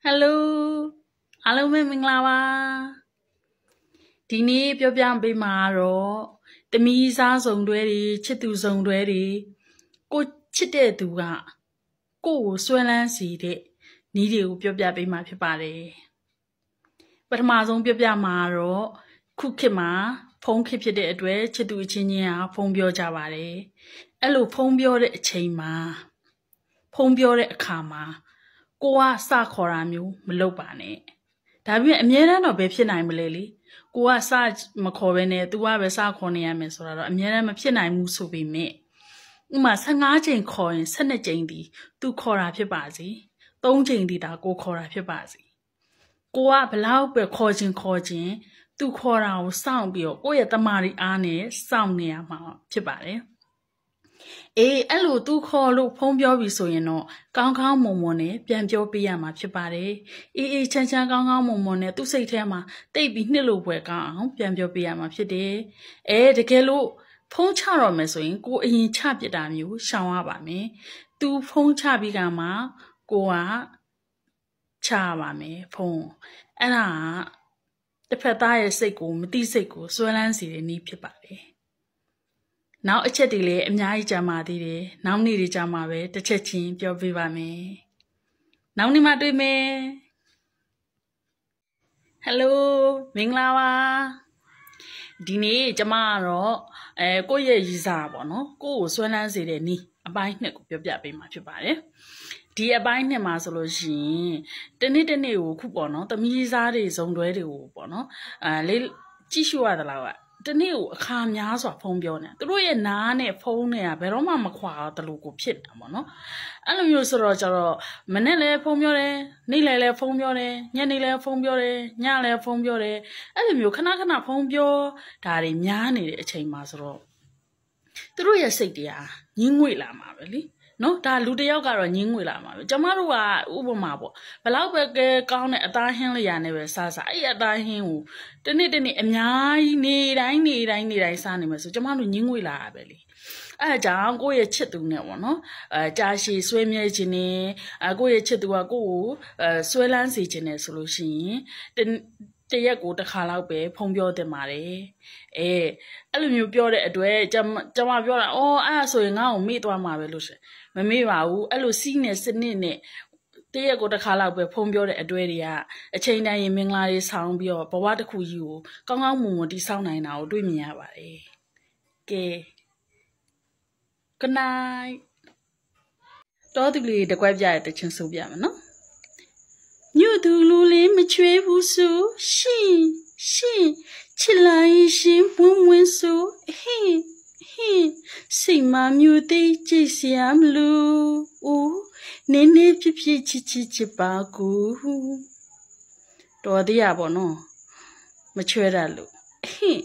Hello အားလုံးပဲမင်္ဂလာပါဒီနေ့ပြောပြပေးမှာတော့တမီးစားစုံတွဲတွေချစ်သူစုံတွဲတွေကိုချစ်တဲ့သူကကိုကိုဆွဲလန်းစီတဲ့နည်းတွေကိုပြောပြပေးမှာဖြစ်ပါတယ်ပထမဆုံးပြောပြမှာတော့ခုခေတ်မှာဖုန်းခေတ်ဖြစ်တဲ့အတွက်ချစ်သူအချင်းချင်းကဖုန်းပြောကြပါတယ်အဲ့လိုဖုန်းပြောတဲ့အချိန်မှာဖုန်းပြောတဲ့အခါမှာကိုကစခေါ်တာမျိုးမလုပ်ပါနဲ့ဒါပေမဲ့အများအားတော့ဘယ်ဖြစ်နိုင်မလဲလေကိုကစမခေါ်ဘဲနဲ့ तू ကပဲစခေါ်နေရမယ်ဆိုတာတော့အများအားမဖြစ်နိုင်ဘူးဆိုပေမဲ့ဥမာ15ချိန်ခေါ်ရင်12ချိန်ဒီ तू ခေါ်တာဖြစ်ပါစေ3ချိန်ဒီဒါကိုခေါ်တာဖြစ်ပါစေကိုကဘလောက်ပဲခေါ်ခြင်း तू ခေါ်တာကိုစောင့်ပြီးတော့ကိုယ့်ရဲ့တမာရီအားနဲ့စောင့်နေရမှာဖြစ်ပါတယ်အဲ့လိုသူခေါ်လို့ဖုန်းပြောပြီဆိုရင်တော့ကောင်းကောင်းမွန်မွန်နဲ့ပြန်ပြောပေးရမှာဖြစ်ပါတယ်အေးချမ်းချမ်းကောင်းကောင်းမွန်မွန်နဲ့သူ့စိတ်ထဲမှာတိတ်ပြီးနှစ်လို့ပွဲကောင်းအောင်ပြန်ပြောပေးရမှာဖြစ်တယ်တကယ်လို့ဖုန်းချတော့မယ်ဆိုရင်ကိုအရင်ချပြတာမျိုးရှောင်ရပါမယ်သူဖုန်းချပြီးကမှကိုကချပါမယ်ဖုန်းအဲ့ဒါတစ်ဖက်သားရဲ့စိတ်ကိုမတိစိတ်ကိုစွဲလန်းစေတဲ့နည်းဖြစ်ပါတယ်နောက်အချက်တွေလည်းအများကြီးကြာမှသေးတယ်။နောက်နေ့တွေကြာမှပဲတစ်ချက်ချင်းပြောပြပါမယ်။နောက်နေ့မှတွေ့မယ်။ Hello မင်္ဂလာပါ။ဒီနေ့ကျမကတော့ကိုယ့်ရဲ့ရည်စားပေါ့နော်။ကိုယ့်ကိုဆွဲလန်းစေတဲ့နည်းအပိုင်းနှစ်ကိုပြောပြပေးမှာဖြစ်ပါတယ်။ဒီအပိုင်းနှစ်မှာဆိုလို့ရှိရင်တနေ့ကိုခုပေါ့နော်။သမီးစားတွေဇုံတွဲတွေကိုပေါ့နော်။လေးကြည့်ရှုရသလားကတနေ့ကိုအခါများစွာဖုန်းပြောနေသူတို့ရဲ့နားနဲ့ဖုန်းနဲ့ကဘယ်တော့မှမခွာတော့လို့ကိုဖြစ်တာပေါ့နော်အဲ့လိုမျိုးဆိုတော့ကျတော့မနေ့လည်းဖုန်းပြောတယ်နေ့လည်းဖုန်းပြောတယ်ညနေလည်းဖုန်းပြောတယ်ညလည်းဖုန်းပြောတယ်အဲ့လိုမျိုးခဏဖုန်းပြောဒါတွေများနေတဲ့အချိန်မှာဆိုတော့သူတို့ရဲ့စိတ်တရားညှင်းငွေ့လာမှာပဲလေနော်ဒါလူတယောက်ကတော့ညင်းငွေလာမှာပဲကျမတို့ကဥပမာပေါ့ဘလောက်ပဲကောင်းတဲ့အသားဟင်းလေးရနေပဲစားအဲ့အသားဟင်းကိုတနေ့အများကြီးနေတိုင်းစားနေမှာဆိုကျမတို့ညင်းငွေလာတာပဲလေအဲ့ဒါကြောင့်ကိုယ့်ရဲ့ချစ်သူနဲ့ပေါ့နော်ကြာရှည်ဆွဲမြဲခြင်းနဲ့ကိုယ့်ရဲ့ချစ်သူကကိုယ့်ကိုဆွဲလန်းစေခြင်းနဲ့ဆိုလို့ရှိရင်တရက်ကိုတစ်ခါလောက်ပဲဖုန်းပြောတင်ပါတယ်အဲ့လိုမျိုးပြောတဲ့အတွက်ကျမပြောတာအဲ့ဒါဆိုရင်ငါ့ကိုမေ့သွားမှာပဲလို့ဆိုမမေ့ပါဘူးအဲ့လိုစီးနေစနစ်နဲ့တရက်ကိုတစ်ခါလောက်ပဲဖုန်းပြောတဲ့အတွေ့တွေကအချိန်တိုင်းရင်မင်္ဂလာတွေဆောင်ပြီးတော့ဘဝတစ်ခုကြီးကိုကောင်းကောင်းမွန်မွန်တည်ဆောက်နိုင်တာကိုတွေ့မြင်ရပါတယ်ကဲ Good night တော်သူလေးတကွက်ပြရတဲ့ချင်းဆိုပြမယ်နော်ညွတ်သူလူလေးမချွေးဘူးဆိုရှင်ချစ်လိုက်ရှင်ဝင်ဆိုဟင်းစိတ်မမျိုးသိကြည့်စရာမလိုနေဖြစ်ချစ်ပါကူတော်သေးရပါတော့မချွဲရလို့ဟင်း